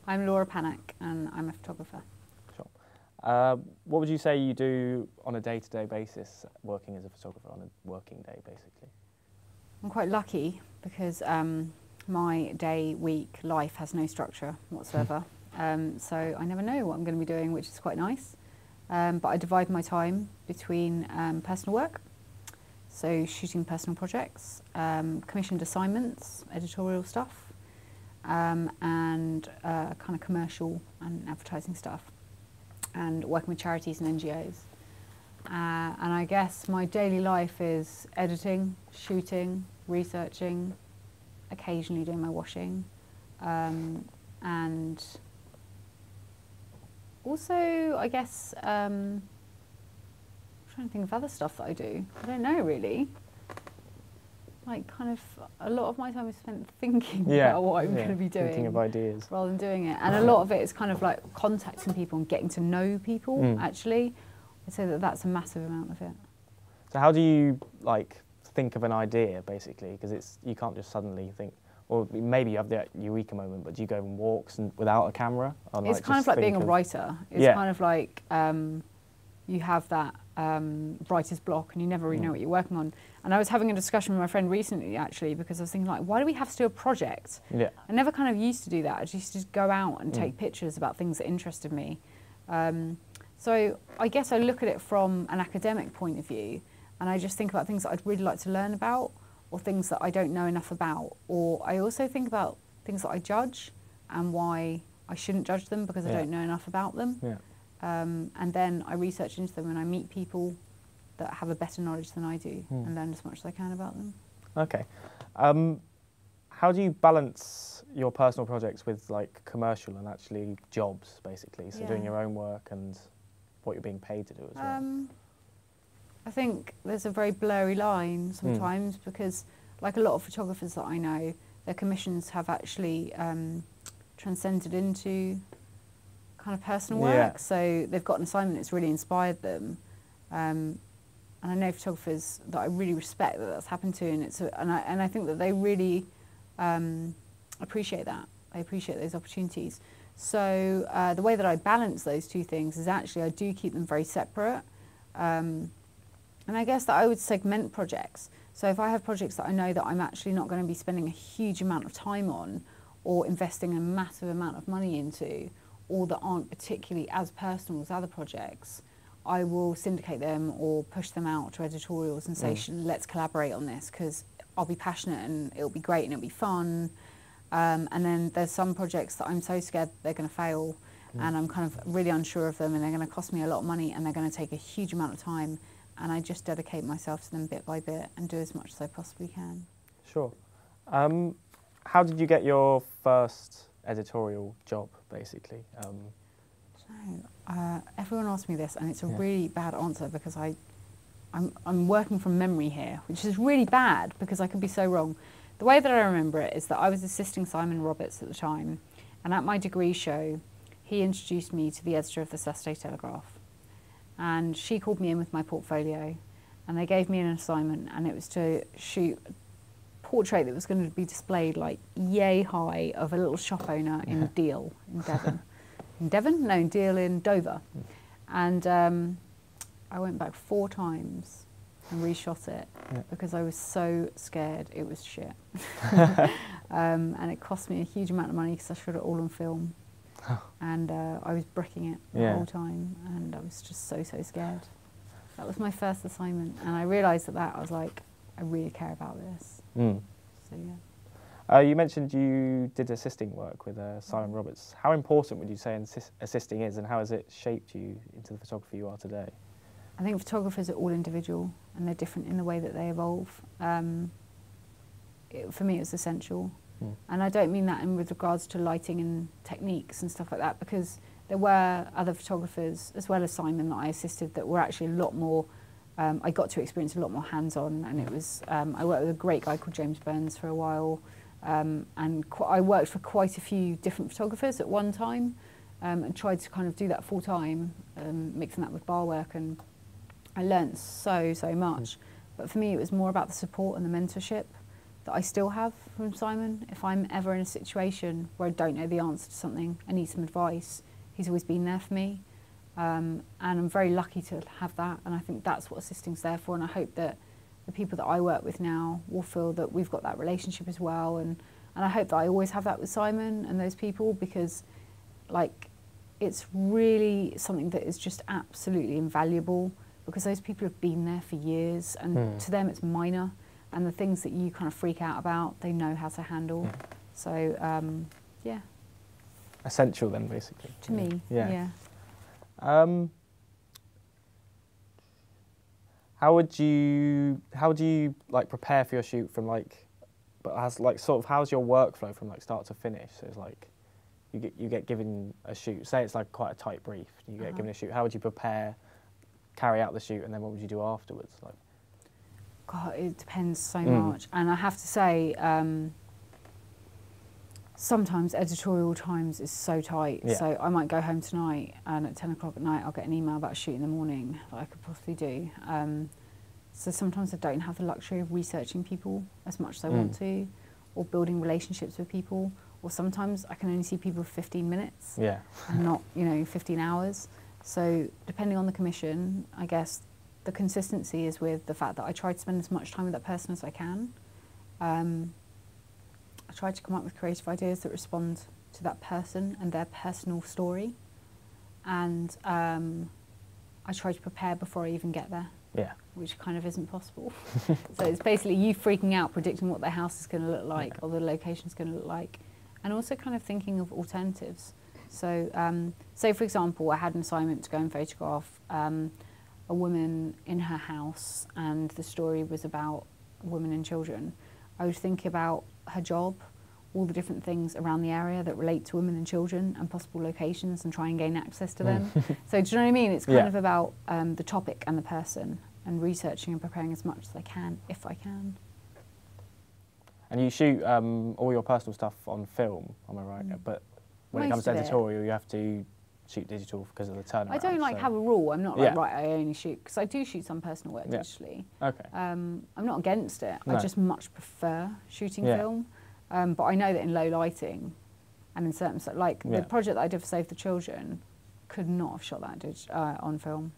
I'm Laura Pannack and I'm a photographer. Sure. What would you say you do on a day-to-day basis, working as a photographer on a working day, basically? I'm quite lucky because my day, week, life has no structure whatsoever. So I never know what I'm going to be doing, which is quite nice. But I divide my time between personal work, so shooting personal projects, commissioned assignments, editorial stuff, and kind of commercial and advertising stuff, and working with charities and NGOs. And I guess my daily life is editing, shooting, researching, occasionally doing my washing, and also, I guess, I'm trying to think of other stuff that I do. I don't know, really. Like, kind of, a lot of my time is spent thinking about what I'm going to be doing. Thinking of ideas. Rather than doing it. And a lot of it is kind of like contacting people and getting to know people, actually. I'd say that that's a massive amount of it. So how do you, like, think of an idea, basically? Because you can't just suddenly think, or maybe you have the eureka moment, but do you go on walks and without a camera? Or it's kind of like being a writer. It's kind of like you have that writer's block and you never really know what you're working on. And I was having a discussion with my friend recently, actually, because I was thinking, like, why do we have to do a project? Yeah. I never kind of used to do that. I just used to go out and take pictures about things that interested me. So I guess I look at it from an academic point of view, and I just think about things that I'd really like to learn about, or things that I don't know enough about. Or I also think about things that I judge and why I shouldn't judge them because I don't know enough about them. Yeah. And then I research into them and I meet people that have a better knowledge than I do and learn as much as I can about them. Okay. How do you balance your personal projects with, like, commercial and actually jobs, basically? So doing your own work and what you're being paid to do as well? I think there's a very blurry line sometimes because, like a lot of photographers that I know, their commissions have actually transcended into kind of personal work. So they've got an assignment that's really inspired them. And I know photographers that I really respect that that's happened to, and I think that they really appreciate that. They appreciate those opportunities. So the way that I balance those two things is actually I do keep them very separate. And I guess that I would segment projects. So if I have projects that I know that I'm actually not going to be spending a huge amount of time on or investing a massive amount of money into, or that aren't particularly as personal as other projects, I will syndicate them or push them out to editorials and say, let's collaborate on this because I'll be passionate and it'll be great and it'll be fun. And then there's some projects that I'm so scared they're going to fail and I'm kind of really unsure of them and they're going to cost me a lot of money and they're going to take a huge amount of time, and I just dedicate myself to them bit by bit and do as much as I possibly can. Sure. How did you get your first editorial job, basically? Everyone asks me this, and it's a really bad answer because I'm working from memory here, which is really bad because I could be so wrong. The way that I remember it is that I was assisting Simon Roberts at the time, and at my degree show, he introduced me to the editor of the Saturday Telegraph. And she called me in with my portfolio, and they gave me an assignment, and it was to shoot a portrait that was going to be displayed like yay high of a little shop owner in Deal in Devon. In Devon? No, in Deal in Dover. And I went back 4 times and reshot it because I was so scared it was shit. And it cost me a huge amount of money because I shot it all on film. And I was bricking it the whole time, and I was just so scared. That was my first assignment, and I realised that I was like, I really care about this. So you mentioned you did assisting work with Simon Roberts. How important would you say assisting is, and how has it shaped you into the photographer you are today? I think photographers are all individual, and they're different in the way that they evolve. For me, it was essential. And I don't mean that with regards to lighting and techniques and stuff like that, because there were other photographers, as well as Simon, that I assisted that were actually a lot more, I got to experience a lot more hands-on, and it was, I worked with a great guy called James Burns for a while, and I worked for quite a few different photographers at one time, and tried to kind of do that full-time, mixing that with bar work, and I learnt so much. But for me, it was more about the support and the mentorship. that I still have from Simon. If I'm ever in a situation where I don't know the answer to something, I need some advice, he's always been there for me. And I'm very lucky to have that, and I think that's what assisting's there for, and I hope that the people that I work with now will feel that we've got that relationship as well, and I hope that I always have that with Simon and those people, because like it's really something that is just absolutely invaluable, because those people have been there for years, and to them it's minor, and the things that you kind of freak out about, they know how to handle. So yeah. Essential then, basically. To me, yeah. How do you like prepare for your shoot from like, but as like sort of how's your workflow from like start to finish? So it's like you get given a shoot. Say it's like quite a tight brief. You get given a shoot. How would you prepare, carry out the shoot, and then what would you do afterwards? Like, God, it depends so much, and I have to say, sometimes editorial times is so tight. Yeah. So I might go home tonight, and at 10 o'clock at night I'll get an email about a shoot in the morning that I could possibly do. So sometimes I don't have the luxury of researching people as much as I want to, or building relationships with people, or sometimes I can only see people for 15 minutes and not, 15 hours. So depending on the commission, I guess the consistency is with the fact that I try to spend as much time with that person as I can. I try to come up with creative ideas that respond to that person and their personal story, and I try to prepare before I even get there, which kind of isn't possible. So it's basically you freaking out, predicting what the house is going to look like or the location is going to look like, and also kind of thinking of alternatives. So say for example I had an assignment to go and photograph a woman in her house, and the story was about women and children. I would think about her job, all the different things around the area that relate to women and children and possible locations, and try and gain access to them. So do you know what I mean? It's kind of about the topic and the person, and researching and preparing as much as I can, if I can. And you shoot all your personal stuff on film, am I right? But when it comes to editorial, you have to shoot digital because of the turnaround. I don't have a rule. I'm not like, right, I only shoot, because I do shoot some personal work digitally. Okay. I'm not against it. I just much prefer shooting film. But I know that in low lighting and in certain, like the project that I did for Save the Children, could not have shot that on film.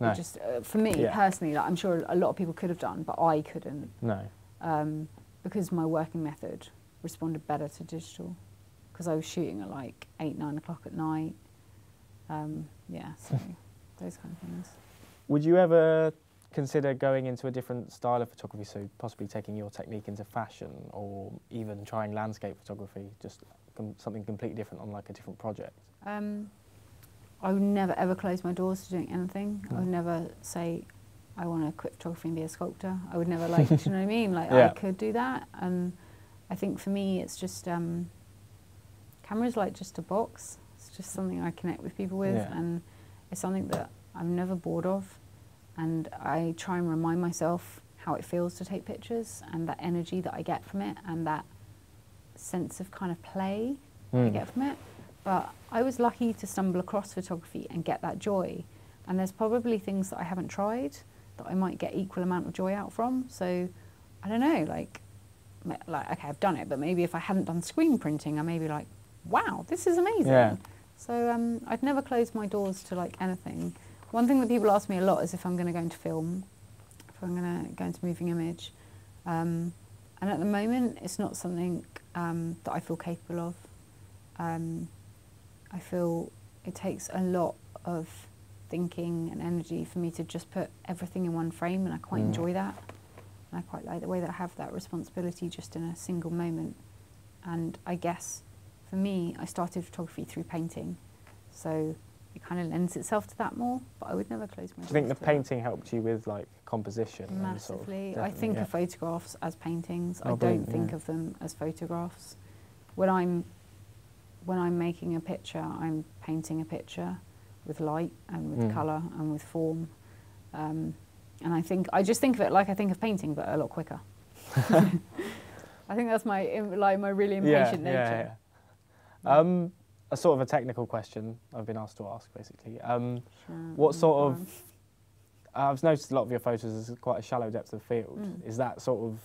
No. It just, for me personally, like, I'm sure a lot of people could have done, but I couldn't. No. Because my working method responded better to digital, because I was shooting at like 8, 9 o'clock at night. So those kind of things. Would you ever consider going into a different style of photography, so possibly taking your technique into fashion, or even trying landscape photography, just something completely different on like a different project? I would never ever close my doors to doing anything. I would never say I want to quit photography and be a sculptor. I would never do you know what I mean? Like I could do that, and I think for me it's just camera's like just a box. It's just something I connect with people with, and it's something that I'm never bored of, and I try and remind myself how it feels to take pictures, and that energy that I get from it, and that sense of kind of play I get from it. But I was lucky to stumble across photography and get that joy, and there's probably things that I haven't tried that I might get equal amount of joy out from. So I don't know, like okay, I've done it, but maybe if I hadn't done screen printing, I may be like, wow, this is amazing. So I'd never close my doors to like anything. One thing that people ask me a lot is if I'm going to go into film, if I'm going to go into moving image. And at the moment, it's not something that I feel capable of. I feel it takes a lot of thinking and energy for me to just put everything in one frame, and I quite enjoy that. And I quite like the way that I have that responsibility just in a single moment. And I guess for me, I started photography through painting, so it kind of lends itself to that more, but I would never close my doors. Do you think the painting helped you with like composition? Massively. And sort of, I think of photographs as paintings. I don't think of them as photographs. When I'm making a picture, I'm painting a picture with light and with colour and with form. And I just think of it like I think of painting, but a lot quicker. I think that's my really impatient nature. A sort of a technical question I've been asked to ask, basically. What sort of... I've noticed a lot of your photos is quite a shallow depth of field. Is that sort of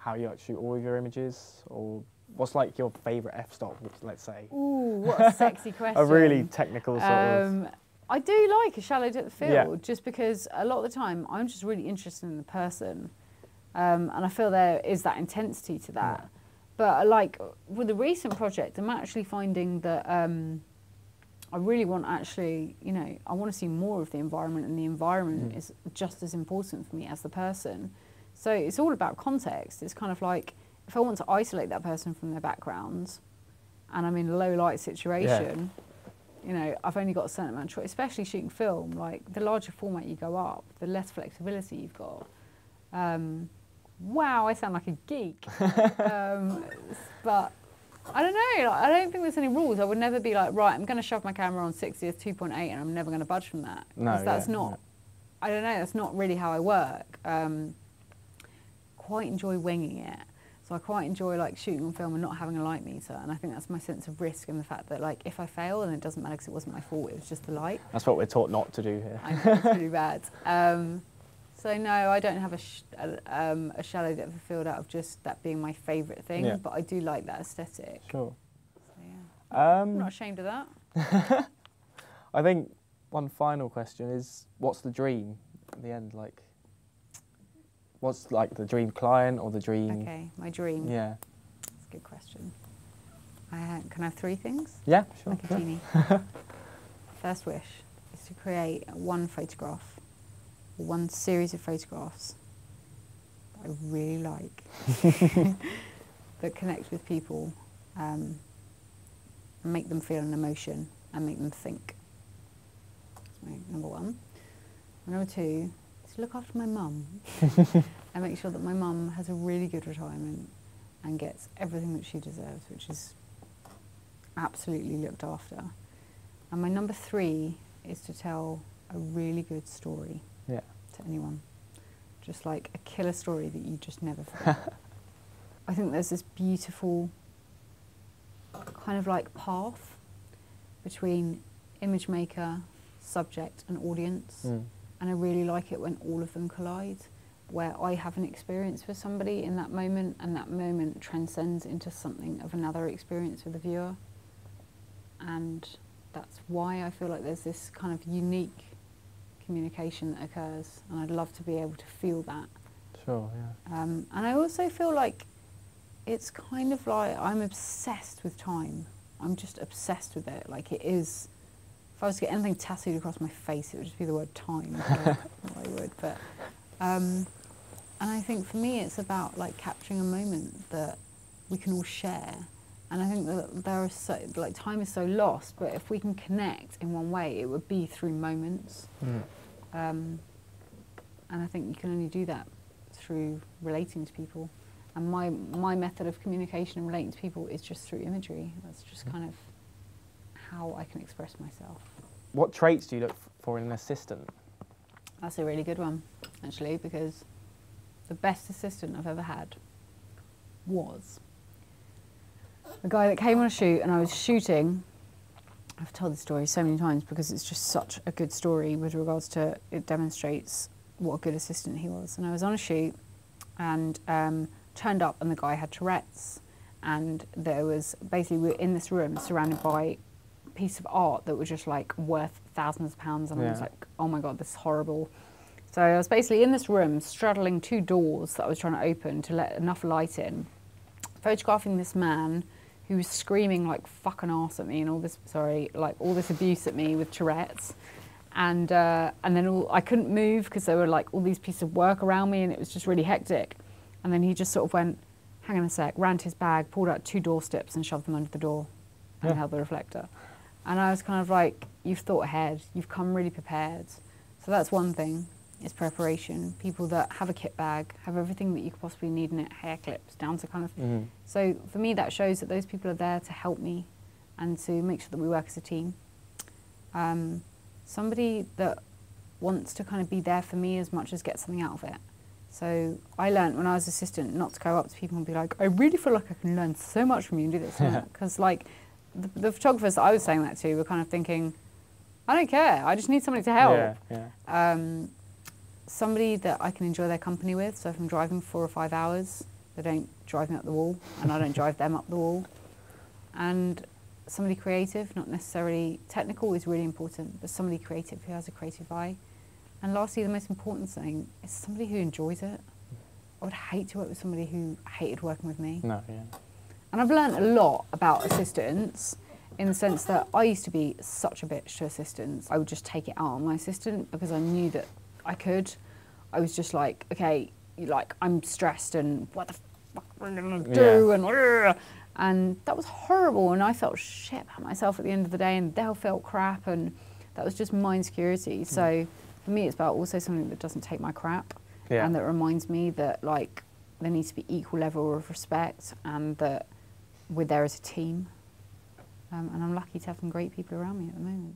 how you like shoot all of your images, or what's like your favourite f-stop? Let's say. Ooh, what a sexy question. A really technical sort of. I do like a shallow depth of field, Yeah. just because a lot of the time I'm just really interested in the person, and I feel there is that intensity to that. Yeah. But like with the recent project, I'm actually finding that I really want actually, you know, I want to see more of the environment, and the environment is just as important for me as the person. So it's all about context. It's kind of like, if I want to isolate that person from their background, and I'm in a low light situation, you know, I've only got a certain amount of choice, especially shooting film. Like, the larger format you go up, the less flexibility you've got. Wow, I sound like a geek. But I don't know, like, I don't think there's any rules. I would never be like, right, I'm going to shove my camera on 60 to 2.8 and I'm never going to budge from that. No, Because that's not, I don't know, that's not really how I work. Quite enjoy winging it. So I quite enjoy like shooting on film and not having a light meter, and I think that's my sense of risk and the fact that like if I fail, then it doesn't matter because it wasn't my fault, it was just the light. That's what we're taught not to do here. I know, it's pretty bad. So no, I don't have a shallow depth of field out of just that being my favourite thing, but I do like that aesthetic. Sure. So yeah, I'm Um, not ashamed of that. I think one final question is, what's the dream at the end? Like, what's like the dream client or the dream? Okay, my dream. Yeah. That's a good question. Can I have 3 things? Yeah, sure. Like a genie. First wish is to create one photograph, or one series of photographs that I really like, that connect with people, and make them feel an emotion and make them think. That's my number 1. My number 2 is to look after my mum and make sure that my mum has a really good retirement and gets everything that she deserves, which is absolutely looked after. And my number 3 is to tell a really good story to anyone. Just like a killer story that you just never forget. I think there's this beautiful kind of like path between image maker, subject and audience. And I really like it when all of them collide, where I have an experience with somebody in that moment and that moment transcends into something of another experience with the viewer. And that's why I feel like there's this kind of unique communication that occurs, and I'd love to be able to feel that. Sure, yeah. And I also feel like it's kind of like I'm obsessed with time. I'm just obsessed with it. Like, it is, if I was to get anything tattooed across my face, it would just be the word time. I would, but and I think for me it's about like capturing a moment that we can all share. And I think that there are so, like, time is so lost, but if we can connect in one way, it would be through moments. And I think you can only do that through relating to people. And my method of communication and relating to people is just through imagery. That's just kind of how I can express myself. What traits do you look for in an assistant? That's a really good one, actually, because the best assistant I've ever had was a guy that came on a shoot, and I was shooting. I've told this story so many times because it's just such a good story with regards to, it demonstrates what a good assistant he was. And I was on a shoot and turned up, and the guy had Tourette's, and there was basically, we were in this room surrounded by a piece of art that was just like worth thousands of pounds, and I was like, oh my god, this is horrible. So I was basically in this room straddling 2 doors that I was trying to open to let enough light in, photographing this man who was screaming like fucking arse at me and all this, like all this abuse at me with Tourette's. And then I couldn't move because there were like all these pieces of work around me, and it was just really hectic. And then he just sort of went, hang on a sec, ran to his bag, pulled out 2 door strips and shoved them under the door and held the reflector. And I was kind of like, you've thought ahead, you've come really prepared. So that's one thing, is preparation. People that have a kit bag, have everything that you could possibly need in it, hair clips, down to kind of... So for me, that shows that those people are there to help me and to make sure that we work as a team. Somebody that wants to kind of be there for me as much as get something out of it. So I learned when I was assistant not to go up to people and be like, I really feel like I can learn so much from you and do this. Because like the photographers that I was saying that to were kind of thinking, I don't care, I just need somebody to help. Somebody that I can enjoy their company with. So if I'm driving 4 or 5 hours, They don't drive me up the wall, and I don't drive them up the wall. And somebody creative, not necessarily technical, is really important, but somebody creative who has a creative eye. And lastly, the most important thing is somebody who enjoys it. I would hate to work with somebody who hated working with me. No, yeah. And I've learned a lot about assistants in the sense that I used to be such a bitch to assistants. I would just take it out on my assistant because I knew that I could. I was just like, okay, like I'm stressed and what the fuck am I gonna do? Yeah. And that was horrible, and I felt shit about myself at the end of the day, and they felt crap, and that was just my insecurity. So for me, it's about also something that doesn't take my crap, and that reminds me that like there needs to be equal level of respect, and that we're there as a team. And I'm lucky to have some great people around me at the moment.